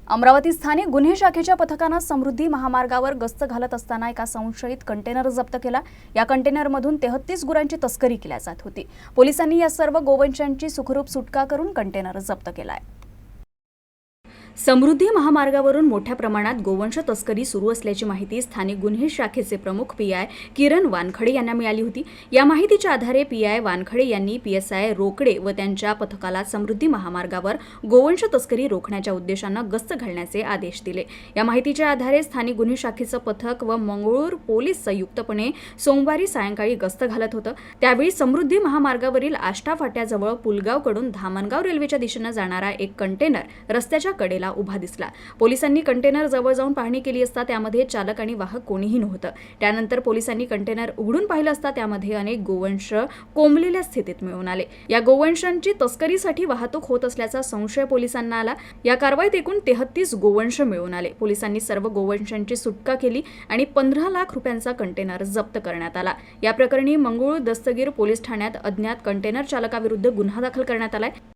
अमरावती स्थानिक गुन्हे शाखेच्या पथकानं समृद्धी महामार्गावर गस्त घालत असताना एका संशयित कंटेनर जप्त केला। या कंटेनरमधून 33 गुरांची तस्करी केली जात होती। पोलिसांनी या सर्व गोवंशांची सुखरूप सुटका करून कंटेनर जप्त केलाय। समृद्धी महामार्गावरून मोठ्या प्रमाणात गोवंश तस्करी सुरू असल्याची माहिती स्थानिक गुन्हे शाखेचे प्रमुख पीआय किरण वानखडे यांना मिळाली होती। या माहितीच्या आधारे पीआय वानखडे यांनी पीएसआय रोकडे व त्यांच्या पथकाला समृद्धी महामार्गावर गोवंश तस्करी रोखण्याच्या उद्देशाने गस्त घालण्याचे आदेश दिले। या माहितीच्या आधारे स्थानिक गुन्हे शाखेचे पथक व मंगळूर पोलीस संयुक्तपणे सोमवारी सायंकाळी गस्त घालत होतं। त्यावेळी समृद्धी महामार्गावरील आष्टा फाट्याजवळ पुलगावकडून धामणगाव रेल्वेच्या दिशेने जाणारा एक कंटेनर रस्त्याच्या कडेला उभा दिसला। पोलिसांनी कंटेनर जवळ जाऊन पाहणी केली असता त्यामध्ये चालक आणि वाहक कोणीही नव्हतं। त्यानंतर पोलिसांनी कंटेनर उघडून पाहिलं असता त्यामध्ये अनेक गोवंश कोंबलेल्या स्थितीत मिळून आले। या गोवंशांची तस्करीसाठी वाहतूक होत असल्याचा संशय पोलिसांना आला। या कारवाईत एकूण 33 गोवंश मिळून आले। पोलिसांनी सर्व गोवंशांची सुटका केली आणि 15 लाख रुपयांचा कंटेनर जप्त करण्यात आला। या प्रकरणी मंगळूर दस्तगीर पोलीस ठाण्यात अज्ञात कंटेनर चालकाविरुद्ध गुन्हा दाखल करण्यात आलाय।